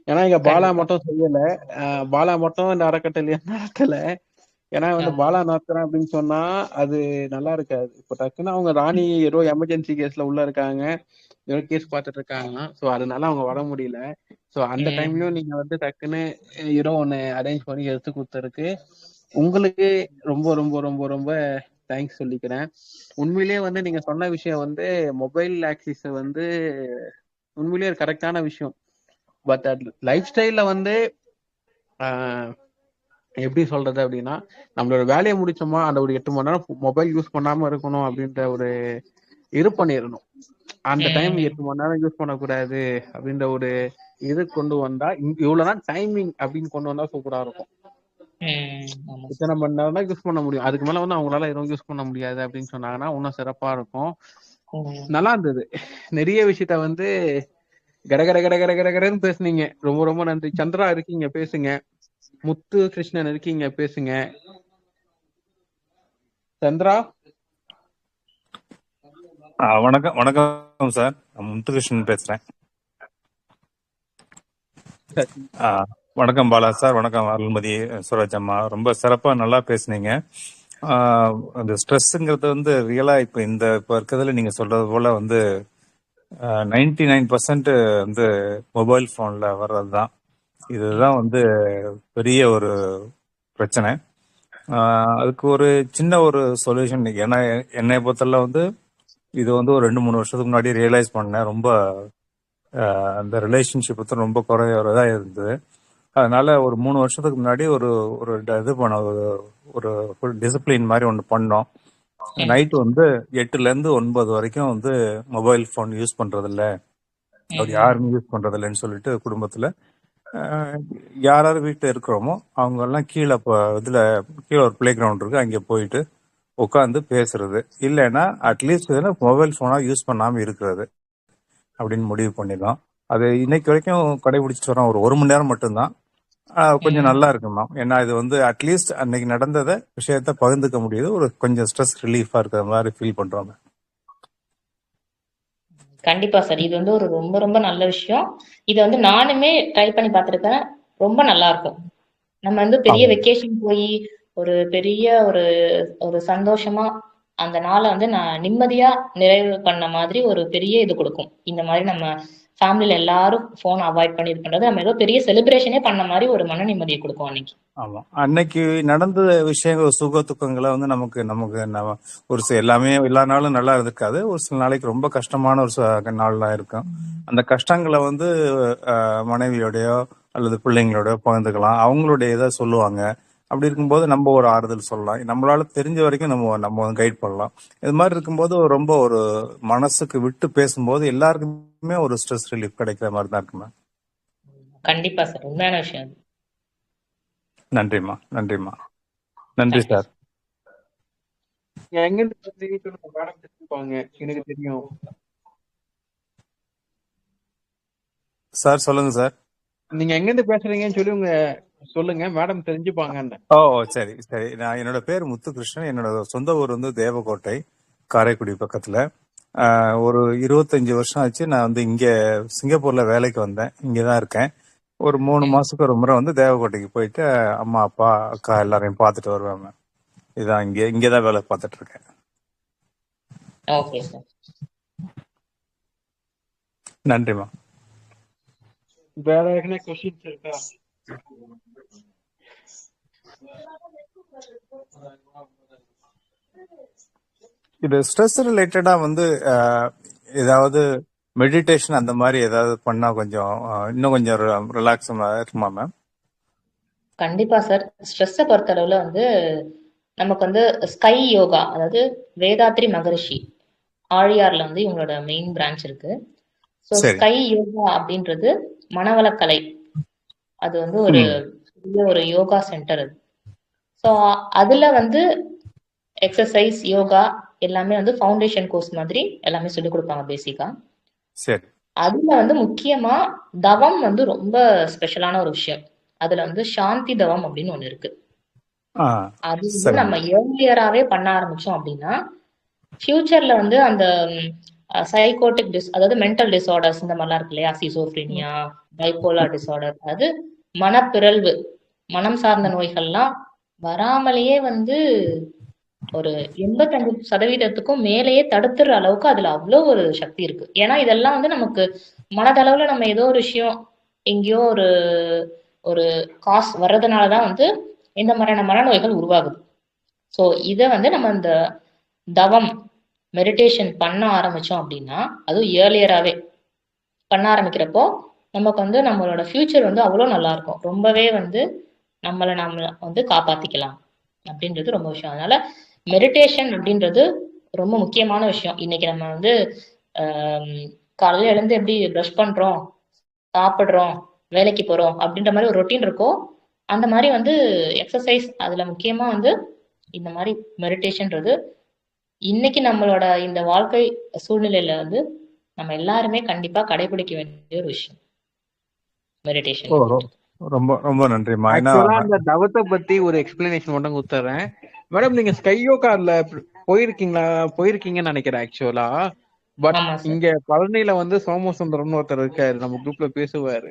ஏன்னா இங்க பாலா கண்டிப்பா. மட்டும் செய்யல. பாலா மட்டும் இந்த அறக்கட்டளைய நடத்தல. ஏன்னா வந்து ஆமா. பாலா நடத்துறேன் அப்படின்னு சொன்னா அது நல்லா இருக்காது. இப்போ டக்குன்னு அவங்க ராணி ஏதோ எமர்ஜென்சி கேஸ்ல உள்ள இருக்காங்க. ஏதோ கேஸ் பார்த்துட்டு இருக்காங்க. ஸோ அதனால அவங்க வர முடியல. ஸோ அந்த ம். டைம்லயும் நீங்க வந்து டக்குன்னு ஏதோ ஒண்ணு அரேஞ்ச் பண்ணி எடுத்து கொடுத்ததுக்கு உங்களுக்கு ரொம்ப ரொம்ப ரொம்ப ரொம்ப தேங்க்ஸ் சொல்லிக்கிறேன். உண்மையிலேயே வந்து நீங்க சொன்ன விஷயம் வந்து மொபைல் ஆக்சிஸ் வந்து உண்மையிலேயே கரெக்டான விஷயம். பட் லைஃப் ஸ்டைல்ல வந்து ஆஹ், எப்படி சொல்றது அப்படின்னா நம்மளோட வேலையை முடிச்சோமா அந்த ஒரு 8 மணி நேரம் மொபைல் யூஸ் பண்ணாம இருக்கணும் அப்படின்ற ஒரு இது பண்ணிடணும். அந்த டைம் ம். 8 மணி நேரம் யூஸ் பண்ணக்கூடாது அப்படின்ற ஒரு இது கொண்டு வந்தா இவ்வளவுதான் டைமிங் அப்படின்னு கொண்டு வந்தா சூப்பரா இருக்கும். ம். ஆமா சார். இத்தனை மணி நேரம் தான் யூஸ் பண்ண முடியும், அதுக்கு மேல வந்து அவங்களால எதுவும் யூஸ் பண்ண முடியாது அப்படின்னு சொன்னாங்கன்னா இன்னும் சிறப்பா இருக்கும். ம். நல்லா இருந்தது. நிறைய விஷயத்த வந்து கட கட கட கட கட கடன்னு பேசுனீங்க. ரொம்ப ரொம்ப நன்றி. சந்திரா இருக்கீங்க பேசுங்க. முத்து கிருஷ்ணன் இருக்கீங்க பேசுங்க. சந்திரா. வணக்கம் வணக்கம் சார். நான் முத்துகிருஷ்ணன் பேசுறேன். ஆ, வணக்கம் பாலா சார், வணக்கம் அருள்மதி சுரஜ் அம்மா. ரொம்ப சிறப்பா நல்லா பேசுனீங்க. அந்த ஸ்ட்ரெஸ்ஸுங்கிறது வந்து ரியலா இப்போ இருக்கிறதுல நீங்க சொல்றது போல வந்து 99% வந்து மொபைல் போன்ல வர்றது தான். இதுதான் வந்து பெரிய ஒரு பிரச்சனை. அதுக்கு ஒரு சின்ன ஒரு சொல்யூஷன் ஏன்னா என்னை பொறுத்தல வந்து இது வந்து ஒரு 2-3 வருஷத்துக்கு முன்னாடி ரியலைஸ் பண்ணேன். ரொம்ப அந்த ரிலேஷன்ஷிப் வந்து ரொம்ப குறையறதா இருந்தது. அதனால ஒரு 3 வருஷத்துக்கு முன்னாடி ஒரு ஒரு இது பண்ண ஒரு ஒரு டிசிப்ளின் மாதிரி ஒன்று பண்ணோம். ம். நைட்டு வந்து 8ல இருந்து 9 வரைக்கும் வந்து மொபைல் ஃபோன் யூஸ் பண்றது இல்ல, அப்படி ம். யாருமே யூஸ் பண்றது இல்லைன்னு சொல்லிட்டு குடும்பத்துல அஹ், யாராவது வீட்டில் இருக்கிறோமோ அவங்க எல்லாம் கீழே இதுல கீழே ஒரு பிளே கிரவுண்ட் இருக்கு, அங்கே போயிட்டு உட்காந்து பேசுறது, இல்லைன்னா அட்லீஸ்ட் மொபைல் போனா யூஸ் பண்ணாம இருக்கிறது அப்படின்னு முடிவு பண்ணிடலாம். அது இன்னைக்கு வரைக்கும் கடைபிடிச்சிட்டு வரோம். ஒரு 1 மணி நேரம் மட்டும்தான். கொஞ்சம் ம். நல்லா இருக்குமா, ஏன்னா இது வந்து அட்லீஸ்ட் அன்னைக்கு நடந்தத விஷயத்த பகிர்ந்துக்க முடியுது. ஒரு கொஞ்சம் ஸ்ட்ரெஸ் ரிலீஃபா இருக்கிற மாதிரி ஃபீல் பண்றோம். கண்டிப்பா சார். இது வந்து ஒரு ரொம்ப ரொம்ப நல்ல விஷயம். இத வந்து நானுமே ட்ரை பண்ணி பார்த்துருக்கேன். ரொம்ப நல்லா இருக்கும். நம்ம வந்து பெரிய ஆமா வெக்கேஷன் போயி, ஒரு பெரிய ஒரு ஒரு சந்தோஷமா அந்த நாள வந்து நான் நிம்மதியா நிறைவு பண்ண மாதிரி ஒரு பெரிய இது குடுக்கும். இந்த மாரி நம்ம ஃபேமிலில எல்லாரும் ஃபோன அவாய்ட் பண்ணி இது பண்றது, நம்ம ஏதோ பெரிய செலிப்ரேஷனே பண்ண மாரி ஒரு மன நிம்மதிய குடுக்கும் அன்னைக்கு. ஆமா, அன்னைக்கு நடந்த விஷயங்கள் சுக துக்கங்களை வந்து நமக்கு நமக்கு நம்ம ஒரு சில எல்லாமே எல்லா நாளும் நல்லா இருந்திருக்காது. ஒரு சில நாளைக்கு ரொம்ப கஷ்டமான ஒரு நாள்லாம் இருக்கும். அந்த கஷ்டங்களை வந்து மனைவியோடயோ அல்லது பிள்ளைங்களோடயோ பகிர்ந்துக்கலாம். அவங்களுடைய இதை சொல்லுவாங்க. அப்படி இருக்கும்போது நம்ம ஒரு ஆறுதல் சொல்லலாம். நம்மளால தெரிஞ்ச வரைக்கும் நம்ம நம்ம கைட் பண்ணலாம். இது மாதிரி இருக்கும்போது ரொம்ப ஒரு மனசுக்கு விட்டு பேசும்போது எல்லாருக்குமே ஒரு ஸ்ட்ரெஸ் ரிலீஃப் கிடைக்கிற மாதிரி தான் இருக்குமே. கண்டிப்பா சார். உண்மையான விஷயம் அது. நன்றிம்மா, நன்றிம்மா. நன்றி தேங்க் யூ சார். சார். நீங்க எங்க இருந்து பேசுறீங்கன்னு சொல்லுங்க, மேடம் தெரிஞ்சுப்பாங்க. எனக்கு தெரியும். சார் சொல்லுங்க சார். நீங்க எங்க இருந்து பேசுறீங்கன்னு சொல்லி உங்க சொல்லுங்க, மேடம் தெரிஞ்சுப்பாங்கன்னு. ஓ, சரி சரி. நான் என்னோட பேர் முத்துகிருஷ்ணன். என்னோட சொந்த ஊர் வந்து தேவக்கோட்டை, காரைக்குடி பக்கத்துல. ஒரு 25 வருஷம் ஆச்சு. நான் வந்து இங்க சிங்கப்பூர்ல வேலைக்கு வந்தேன். இங்கதான் இருக்கேன். ஒரு 3 ம். மாசத்துக்கு ஒரு முறை வந்து தேவக்கோட்டைக்கு போயிட்டு அம்மா அப்பா அக்கா எல்லாரையும் பார்த்துட்டு வருவேன். இதான் இங்கதான் வேலை பார்த்துட்டு இருக்கேன். Okay sir. நன்றிம்மா. வேற என்ன கொஸ்டின்ஸ் இருக்கா? இது ஸ்ட்ரெஸ் ரிலேட்டடா வந்து ஏதாவது மெடிடேஷன் அந்த மாதிரி ஏதாவது பண்ணா கொஞ்சம் இன்னும் கொஞ்சம் ரிலாக்ஸ் இருக்குமா மேம்? கண்டிப்பா சார். ஸ்ட்ரெஸ்ஸ பொறுத்தளவுல வந்து நமக்கு வந்து ஸ்கை யோகா, அதாவது வேதாத்ரி மகரிஷி ஆழியார்ல வந்து இவங்களோட மெயின் பிரான்ச் இருக்கு. ஸோ சரி. ஸ்கை யோகா அப்படின்றது மனவளக்கலை. அது வந்து ஒரு ம். பெரிய ஒரு யோகா சென்டர் அது. ஸோ அதுல வந்து எக்ஸர்சைஸ், யோகா எல்லாமே வந்து ஃபவுண்டேஷன் கோர்ஸ் மாதிரி எல்லாமே சொல்லிக் கொடுப்பாங்க பேசிக்கா. சரி. அதுல வந்து முக்கியமா தவம் வந்து ரொம்ப ஸ்பெஷலான ஒரு விஷயம். அதுல வந்து சாந்தி தவம் அப்படின்னு ஒண்ணு இருக்கு. ஆ அது வந்து சரிங்க. நம்ம ஏர்லியராவே பண்ண ஆரம்பிச்சோம் அப்படின்னா ஃபியூச்சர்ல வந்து அந்த சைக்கோட்டிக் அதாவது மென்டல் டிசார்டர்ஸ் இந்த மாதிரிலாம் இருக்கு இல்லையா, சிசோஃப்ரீனியா, பைப்போலார் டிசார்டர், அதாவது மனப்பிறழ்வு, மனம் சார்ந்த நோய்கள்லாம் வராமலேயே வந்து ஒரு 85% மேலேயே தடுத்துற அளவுக்கு அதுல அவ்வளோ ஒரு சக்தி இருக்கு. ஏன்னா இதெல்லாம் வந்து நமக்கு மனதளவுல நம்ம ஏதோ ஒரு விஷயம் எங்கேயோ ஒரு ஒரு காசு வர்றதுனாலதான் வந்து இந்த மாதிரியான மனநோய்கள் உருவாகுது. ஸோ இதை வந்து நம்ம இந்த தவம் மெடிடேஷன் பண்ண ஆரம்பிச்சோம் அப்படின்னா, அதுவும் ஏர்லியராகவே பண்ண ஆரம்பிக்கிறப்போ நமக்கு வந்து நம்மளோட ஃபியூச்சர் வந்து அவ்வளோ நல்லா இருக்கும். ரொம்பவே வந்து நம்மளை வந்து காப்பாத்திக்கலாம் அப்படின்றது ரொம்ப விஷயம். அதனால மெடிடேஷன் அப்படின்றது ரொம்ப முக்கியமான விஷயம். இன்னைக்கு நம்ம வந்து காலையில எழுந்து எப்படி ப்ரஷ் பண்றோம், சாப்பிடுறோம், வேலைக்கு போறோம் அப்படின்ற மாதிரி ஒரு ரொட்டீன் இருக்கோ, அந்த மாதிரி வந்து எக்ஸசைஸ் அதுல முக்கியமா வந்து இந்த மாதிரி மெடிடேஷன்றது இன்னைக்கு நம்மளோட இந்த வாழ்க்கை சூழ்நிலையில வந்து நம்ம எல்லாருமே கண்டிப்பா கடைபிடிக்க வேண்டிய ஒரு விஷயம் மெடிடேஷன் ஓ அப்படின்றது. ரொம்ப ரொம்ப நன்றிம்மா. ஏன்னா ஆக்சுவலா அந்த தவத்தை பத்தி ஒரு எக்ஸ்பிளனேஷன் மட்டும் கொடுத்துறேன் மேடம். நீங்க ஸ்கை யோகால போயிருக்கீங்கன்னு நினைக்கிறேன் ஆக்சுவலா. பட் ஆமா சார். இங்க பழனியில வந்து சோமசுந்தரம்னு ஒருத்தர் இருக்காரு, நம்ம குரூப்ல பேசுவாரு.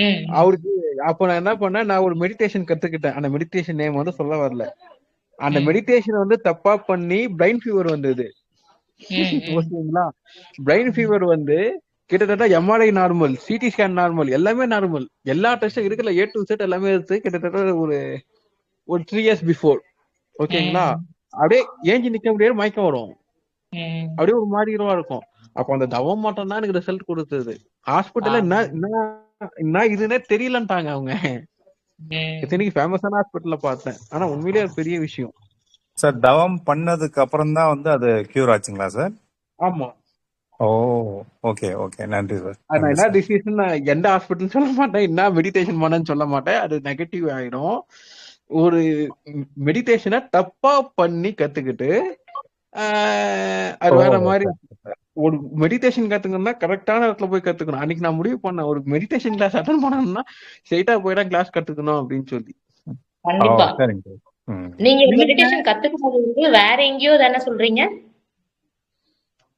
ம் அவருக்கு அப்ப நான் என்ன பண்ணேன், நான் ஒரு மெடிடேஷன் கத்துக்கிட்டேன். அந்த மெடிடேஷன் நேம் வந்து சொல்ல வரல. அந்த ம் மெடிடேஷன் வந்து தப்பா பண்ணி பிரைன் ஃபீவர் வந்தது. ம் ம் ஓகேங்களா? பிரைன் ஃபீவர் வந்து கிட்டத்தட்ட MRI normal, CT scan normal, எல்லாமே நார்மல், எல்லா டெஸ்டும் இருக்குல்ல, ஏ டு செட் எல்லாமே இருக்கு. கிட்டத்தட்ட ஒரு 3 இயர்ஸ் பிஃபோர். ஓகேங்களா? ம் அப்படியே ஏஞ்சி நிக்க முடியாது, மயக்கம் வரும், ம் அப்படியே ஒரு மாதிரி இதுவா இருக்கும். அப்போ அந்த தவம் மட்டும் தான் எனக்கு ரிசல்ட் கொடுத்தது. ஹாஸ்பிட்டல்ல என்ன என்ன என்ன இதுன்னே தெரியலன்ட்டாங்க அவங்க. இத்தனைக்கு ஃபேமஸான ஹாஸ்பிட்டல்ல பார்த்தேன். ஆனா உண்மையிலேயே ஒரு பெரிய விஷயம். சார் தவம் பண்ணதுக்கு அப்புறம் தான் வந்து அது கியூர் ஆச்சுங்களா சார்? ஆமா. ஓ ஓகே ஓகே, நன்றி சார். நான் நன்றி என்ன சார். டிசிஷன் எந்த ஹாஸ்பிட்டல் சொல்ல மாட்டேன், என்ன மெடிடேஷன் பண்ணேன்னு சொல்ல மாட்டேன், அது நெகட்டிவ் ஆயிடும். ஒரு மெடிடேஷனை தப்பா பண்ணி கத்துக்கிட்டு அது ஓ வேற மாதிரி. சரி. ஒரு மெடிடேஷன் கத்துக்கணும்னா கரெக்டான இடத்துல போய் கத்துக்கணும். அன்னைக்கு நான் முடிவு பண்ணேன், ஒரு மெடிடேஷன் கிளாஸ் அட்டன் பண்ணணும்னா ஸ்ட்ரெயிட்டா போய் தான் கிளாஸ் கத்துக்கணும் அப்படின்னு சொல்லி. ஓ கண்டிப்பா. சரிங்க சார். ம் நீங்க இல்லைங்க, மெடிடேஷன் கத்துக்கிறது வந்து வேற எங்கேயோ தானே சொல்றீங்க?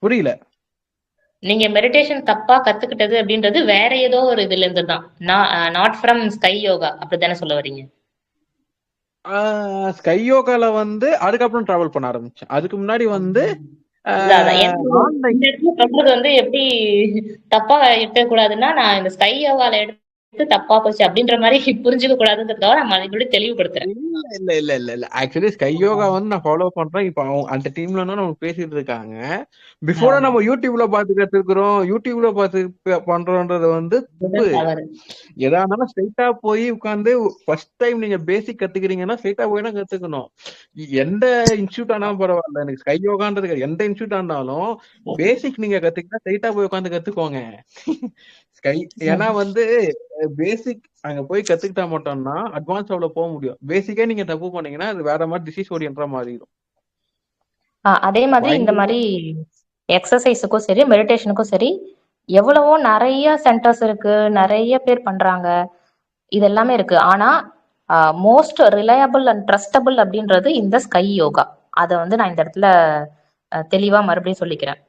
புரியல. நீங்க மெடிடேஷன் தப்பா கத்துக்கிட்டது அப்படின்றது வேற ஏதோ ஒரு இதுல இருந்து தான், நாட் ஃப்ரம் ஸ்கை யோகா அப்படித்தானே சொல்ல வர்றீங்க? ஸ்கை யோகால வந்து அதுக்கப்புறம் டிராவல் பண்ண ஆரம்பிச்சேன். அதுக்கு முன்னாடி வந்து அதான் அதான். ஏன்னா ஆன்லைன். இந்த இடத்துல சொல்றது வந்து எப்படி தப்பா எடுக்க கூடாதுன்னா, நான் இந்த ஸ்கை யோகால எடுத்து தப்பா போச்சு அப்படின்ற மாதிரி புரிஞ்சுக்க கூடாதுன்றதுக்காக நான் மறுபடியும் தெளிவுபடுத்துறேன். இல்ல இல்ல இல்ல இல்ல இல்ல ஆக்சுவலி ஸ்கை யோகா வந்து நான் ஃபாலோ பண்றேன். இப்ப அந்த டீம்ல நம்ம பேசிட்டு இருக்காங்க. பிஃபோரா நம்ம யூடியூப்ல பாத்து கத்துக்கிறோம், யூடியூப்ல பாத்து பண்றோம்ன்றது வந்து தப்பு. தவறு. எதா இருந்தாலும் ஸ்ட்ரைட்டா போய் உட்கார்ந்து ஃபர்ஸ்ட் டைம் நீங்க பேசிக் கத்துக்கிறீங்கன்னா ஸ்ட்ரைட்டா போய் தான் கத்துக்கணும். எந்த இன்ஸ்டியூட் ஆனாலும் பரவாயில்ல, எனக்கு ஸ்கை யோகான்றது எந்த இன்ஸ்டியூட் ஆனாலும் பேசிக் நீங்க கத்துக்கிட்டா ஸ்ட்ரைட்டா போய் உட்கார்ந்து கத்துக்கோங்க. ஸ்கை ஏன்னா வந்து பேசிக் அங்க போய் கத்துக்கிட்டா மட்டும்னா அட்வான்ஸ் லெவல்ல போக முடியும். பேசிக்கே நீங்க தப்பு பண்ணீங்கன்னா அது வேற மாதிரி டிசீஸ் ஓரியன்டா மாறிடும். அதே மாதிரி இந்த மாதிரி எக்ஸசைஸுக்கும் சரி மெடிடேஷனுக்கும் சரி எவ்வளவோ நிறைய சென்டர்ஸ் இருக்கு, நிறைய பேர் பண்றாங்க, இது எல்லாமே இருக்கு. ஆனா மோஸ்ட் ரிலையபிள் அண்ட் ட்ரஸ்டபிள் அப்படின்றது இந்த ஸ்கை யோகா. அதை வந்து நான் இந்த இடத்துல தெளிவா மறுபடியும் சொல்லிக்கிறேன்.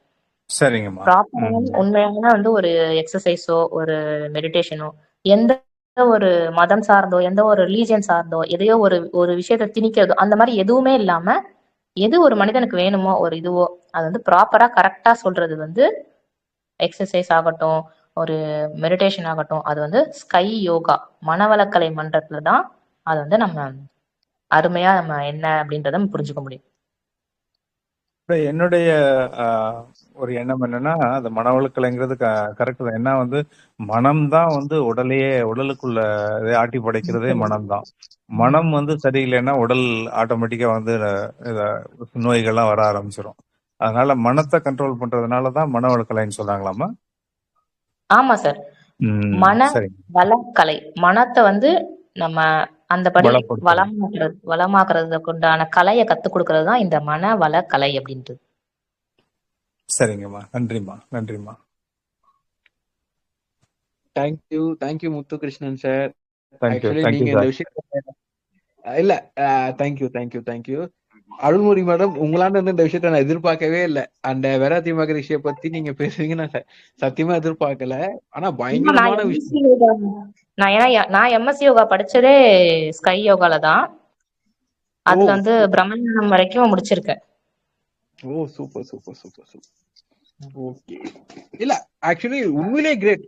சரிங்கம்மா. ப்ராப்பரான உண்மையான வந்து ஒரு எக்ஸசைஸோ ஒரு மெடிடேஷனோ எந்த ஒரு மதம் சார்ந்தோ எந்த ஒரு ரிலீஜியன் சார்ந்தோ எதையோ ஒரு ஒரு விஷயத்த திணிக்கிறதோ அந்த மாதிரி எதுவுமே இல்லாம எது ஒரு மனிதனுக்கு வேணுமோ ஒரு இதுவோ அது வந்து ப்ராப்பரா கரெக்டா சொல்றது வந்து எக்ஸசைஸ் ஆகட்டும், ஒரு மெடிடேஷன் ஆகட்டும், அது வந்து ஸ்கை யோகா மனவளக்கலை மன்றத்துல தான் அது வந்து நம்ம அருமையா நம்ம என்ன அப்படின்றத நம்ம புரிஞ்சுக்க முடியும். என்னுடைய ஒரு எண்ணம் என்னன்னா, அந்த மனவளக்கலைங்கிறது கரெக்ட் தான். ஏன்னா வந்து மனம்தான் வந்து உடலுக்குள்ள ஆட்டி படைக்கிறதே மனம்தான். மனம் வந்து சரியில்லைன்னா உடல் ஆட்டோமேட்டிக்கா வந்து நோய்கள்லாம் வர ஆரம்பிச்சிடும். அதனால மனத்தை கண்ட்ரோல் பண்றதுனாலதான் மனவளக்கலைன்னு சொல்றாங்களாமா? ஆமா சார். மன வளக்கலை, மனத்தை வந்து நம்ம அந்தபடி வளமாக்குறதுக்கு உண்டான கலையை கத்துக் கொடுக்கறது தான் இந்த மன வளக்கலை அப்படின்றது. சரிங்கம்மா, நன்றிம்மா, நன்றிம்மா. Thank you Muthukrishnan sir. Thank you actually நீங்க இந்த விஷயத்த இல்ல, தேங்க்யூ. அருள்மொழி மேடம், உங்களாண்ட இருந்து இந்த விஷயத்த நான் எதிர்பார்க்கவே இல்ல. அந்த வேதாத்தி மகரிஷியை பத்தி நீங்க பேசுவீங்க நான் சத்தியமா எதிர்பார்க்கல. ஆனா நான் பயங்கரமான எம்எஸ்சி விஷயம். யோகா நான் எம்எஸ்சி யோகா படிச்சதே ஸ்கை யோகால தான். ஓ அதுல வந்து பிரம்மஞானம் வரைக்கும் முடிச்சிருக்கேன். ஓ சூப்பர். ஓகே. இல்ல, ஆக்சுவலி உண்மையிலே கிரேட்.